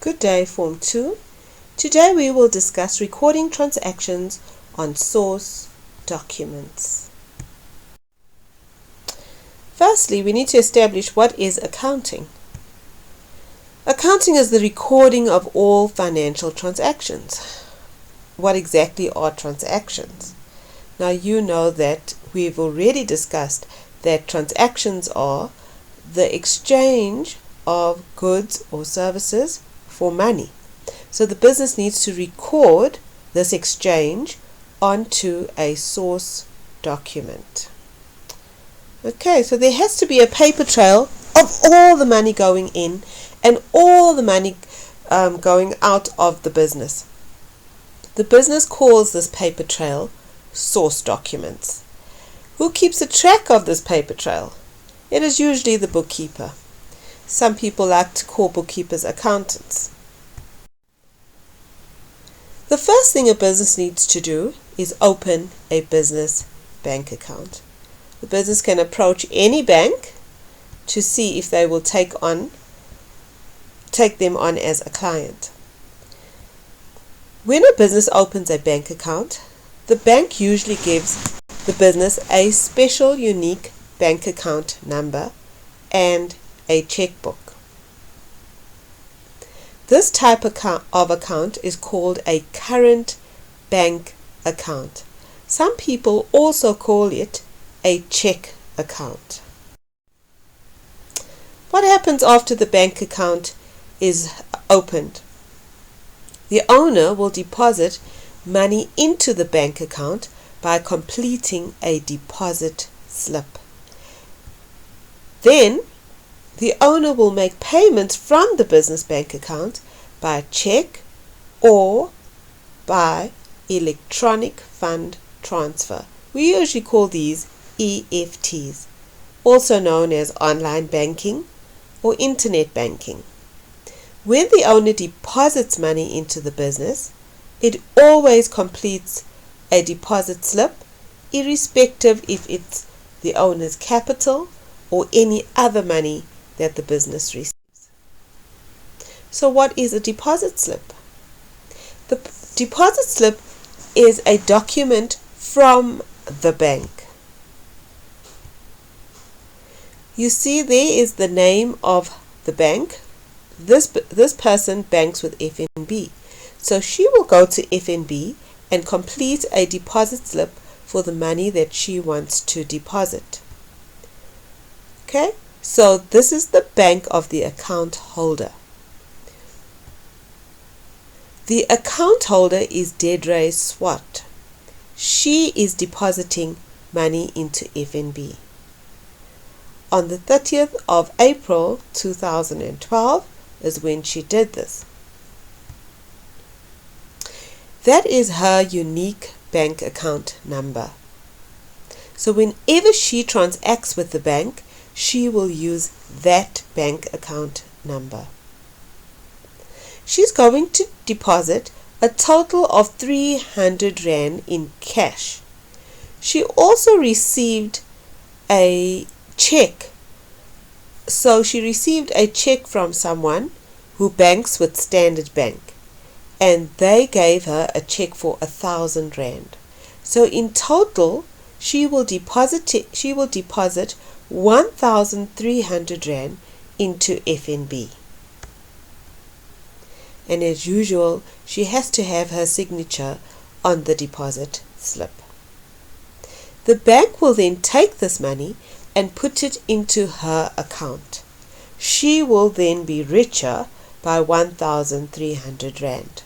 Good day, Form 2. Today we will discuss recording transactions on source documents. Firstly, we need to establish what is accounting. Accounting is the recording of all financial transactions. What exactly are transactions? Now you know that we've already discussed that transactions are the exchange of goods or services for money. So the business needs to record this exchange onto a source document. Okay, so there has to be a paper trail of all the money going in and all the money going out of the business. The business calls this paper trail source documents. Who keeps a track of this paper trail? It is usually the bookkeeper. Some people like to call bookkeepers accountants. The first thing a business needs to do is open a business bank account. The business can approach any bank to see if they will take them on as a client. When a business opens a bank account, the bank usually gives the business a special unique bank account number and a checkbook. This type of account is called a current bank account. Some people also call it a cheque account. What happens after the bank account is opened? The owner will deposit money into the bank account by completing a deposit slip. Then the owner will make payments from the business bank account by cheque or by electronic fund transfer. We usually call these EFTs, also known as online banking or internet banking. When the owner deposits money into the business, it always completes a deposit slip, irrespective if it's the owner's capital or any other money that the business receives. So what is a deposit slip? The deposit slip is a document from the bank. You see there is the name of the bank. This person banks with FNB. So she will go to FNB and complete a deposit slip for the money that she wants to deposit. Okay? So this is the bank of the account holder. The account holder is Dedre Swart. She is depositing money into FNB. On the 30th of April 2012 is when she did this. That is her unique bank account number. So whenever she transacts with the bank, she will use that bank account number. She's going to deposit a total of 300 Rand in cash. She also received a check. So she received a check from someone who banks with Standard Bank, and they gave her a check for 1,000 Rand. So in total, she will deposit 1,300 Rand into FNB. And as usual, she has to have her signature on the deposit slip. The bank will then take this money and put it into her account. She will then be richer by 1,300 Rand.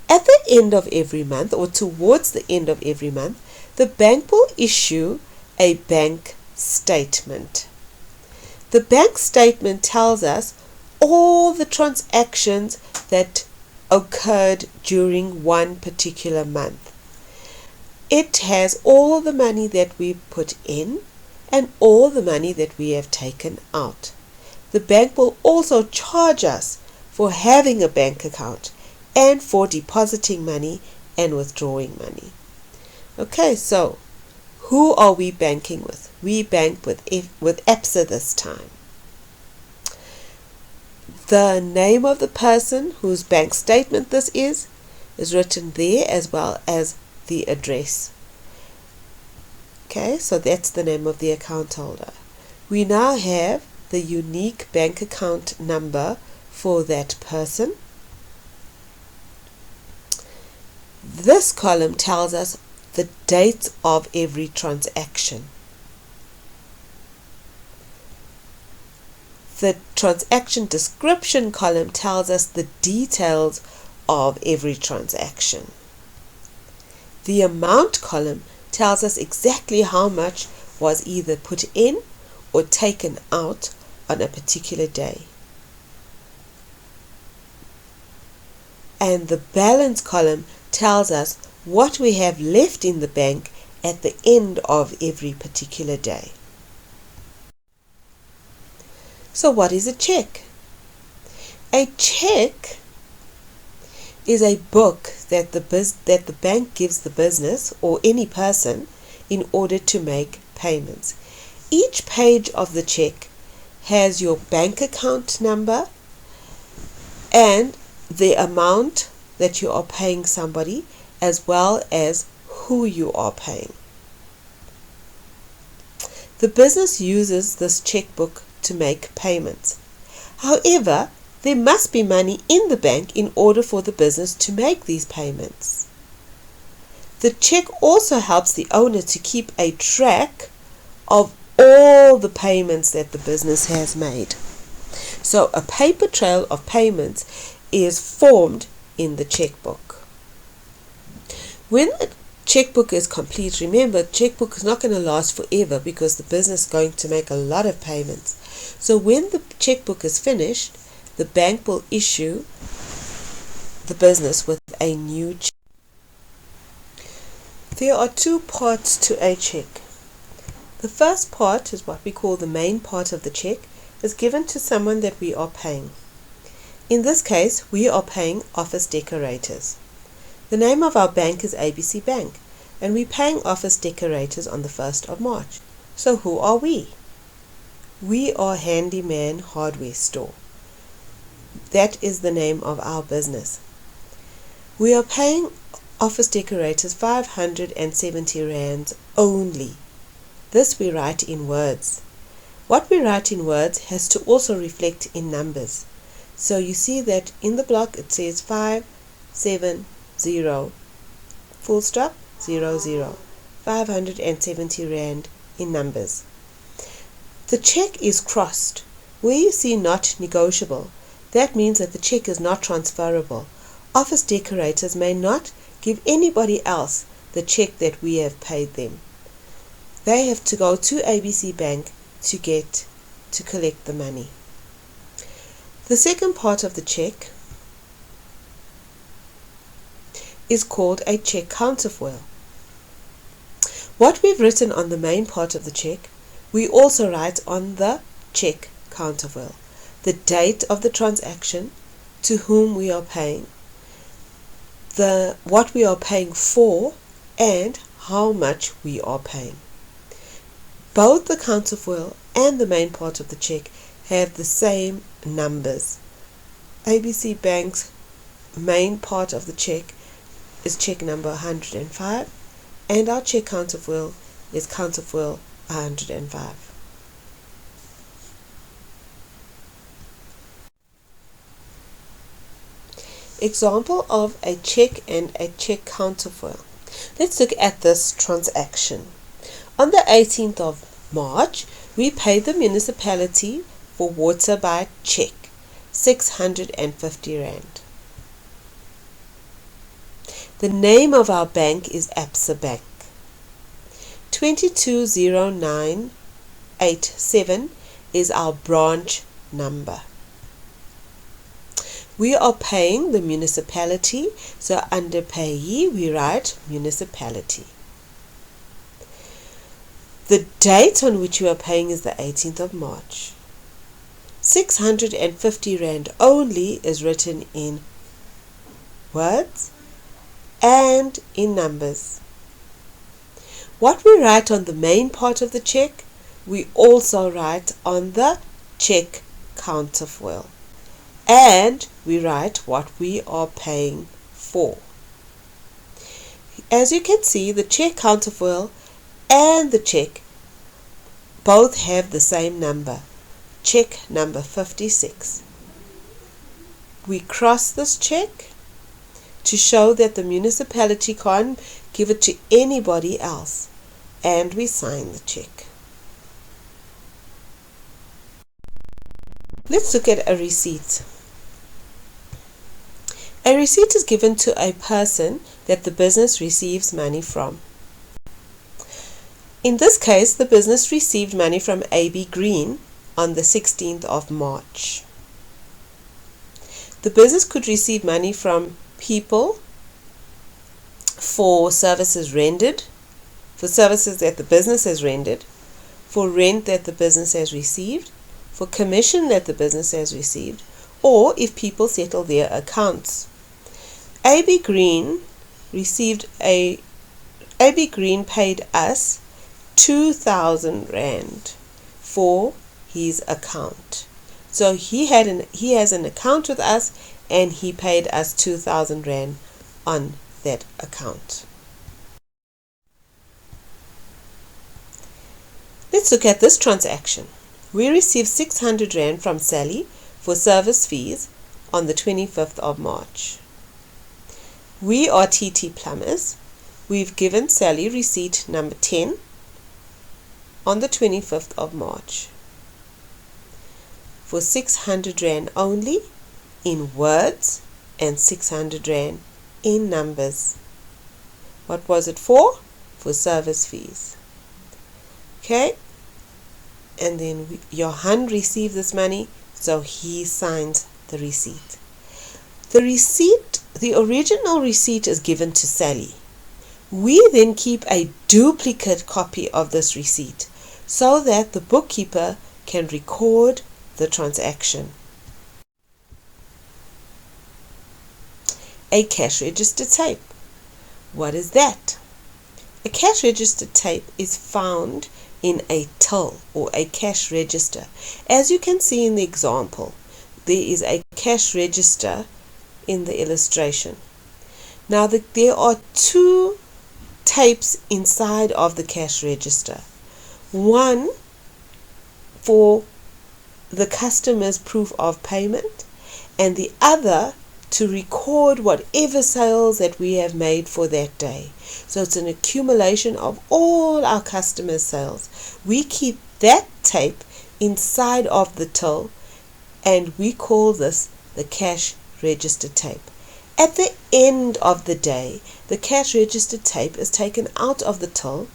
At the end of every month, or towards the end of every month, the bank will issue a bank statement. The bank statement tells us all the transactions that occurred during one particular month. It has all the money that we put in and all the money that we have taken out. The bank will also charge us for having a bank account and for depositing money and withdrawing money. Okay, so who are we banking with? We bank with ABSA this time. The name of the person whose bank statement this is written there, as well as the address. Okay, so that's the name of the account holder. We now have the unique bank account number for that person. This column tells us the date of every transaction. The transaction description column tells us the details of every transaction. The amount column tells us exactly how much was either put in or taken out on a particular day. And the balance column tells us what we have left in the bank at the end of every particular day. So what is a check? A check is a book that the bank gives the business or any person in order to make payments. Each page of the check has your bank account number and the amount that you are paying somebody, as well as who you are paying. The business uses this checkbook to make payments. However, there must be money in the bank in order for the business to make these payments. The check also helps the owner to keep a track of all the payments that the business has made. So a paper trail of payments is formed in the checkbook. When the checkbook is complete, remember, the checkbook is not going to last forever because the business is going to make a lot of payments. So when the checkbook is finished, the bank will issue the business with a new check. There are two parts to a check. The first part is what we call the main part of the check, is given to someone that we are paying. In this case, we are paying office decorators. The name of our bank is ABC Bank, and we're paying office decorators on the 1st of March. So who are we? We are Handyman Hardware Store. That is the name of our business. We are paying office decorators 570 rands only. This we write in words. What we write in words has to also reflect in numbers. So you see that in the block it says 570 full stop 00, 570 rand in numbers. The check is crossed. Where you see not negotiable, that means that the check is not transferable. Office decorators may not give anybody else the check that we have paid them. They have to go to ABC Bank to collect the money. The second part of the check is called a check counterfoil. What we've written on the main part of the check, we also write on the check counterfoil. The date of the transaction, to whom we are paying, what we are paying for, and how much we are paying. Both the counterfoil and the main part of the check have the same numbers. ABC Bank's main part of the check is check number 105, and our check counterfoil is counterfoil 105. Example of a check and a check counterfoil. Let's look at this transaction. On the 18th of March, we paid the municipality for water by check, 650 rand. The name of our bank is Absa Bank. 220987 is our branch number. We are paying the municipality, so under payee we write municipality. The date on which we are paying is the 18th of March. 650 rand only is written in words and in numbers. What we write on the main part of the check, we also write on the check counterfoil. and we write what we are paying for. As you can see, the check counterfoil and the check both have the same number, check number 56. We cross this check to show that the municipality can't give it to anybody else, and we sign the check. Let's look at a receipt. A receipt is given to a person that the business receives money from. In this case, the business received money from AB Green on the 16th of March. The business could receive money from people for services rendered, for services that the business has rendered, for rent that the business has received, for commission that the business has received, or if people settle their accounts. AB Green paid us 2,000 Rand for his account. So he has an account with us, and he paid us 2,000 Rand on that account. Let's look at this transaction. We received 600 Rand from Sally for service fees on the 25th of March. We are TT Plumbers. We've given Sally receipt number 10 on the 25th of March for 600 Rand only in words and 600 Rand in numbers. What was it for? For service fees. Okay, and then Johan received this money, so he signs the receipt. The original receipt is given to Sally. We then keep a duplicate copy of this receipt so that the bookkeeper can record the transaction. A cash register tape. What is that? A cash register tape is found in a till or a cash register. As you can see in the example, there is a cash register in the illustration. Now there are two tapes inside of the cash register. One for the customer's proof of payment, and the other to record whatever sales that we have made for that day. So it's an accumulation of all our customers' sales. We keep that tape inside of the till, and we call this the cash register tape. At the end of the day, the cash register tape is taken out of the till,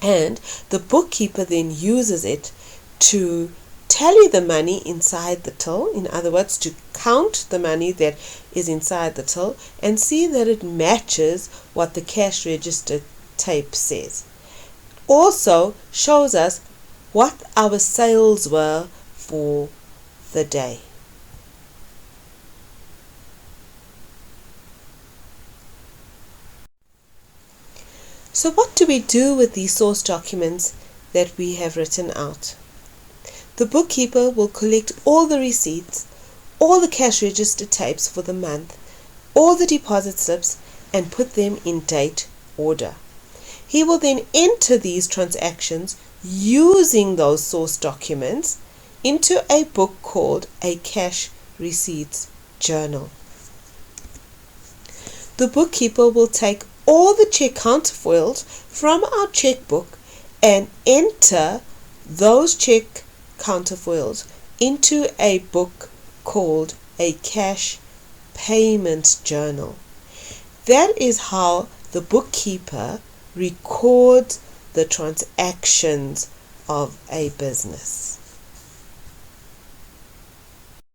and the bookkeeper then uses it to tally the money inside the till, in other words, to count the money that is inside the till and see that it matches what the cash register tape says. Also shows us what our sales were for the day. So what do we do with these source documents that we have written out? The bookkeeper will collect all the receipts, all the cash register tapes for the month, all the deposit slips, and put them in date order. He will then enter these transactions using those source documents into a book called a cash receipts journal. The bookkeeper will take all the check counterfoils from our checkbook and enter those check counterfoils into a book called a cash payment journal. That is how the bookkeeper records the transactions of a business.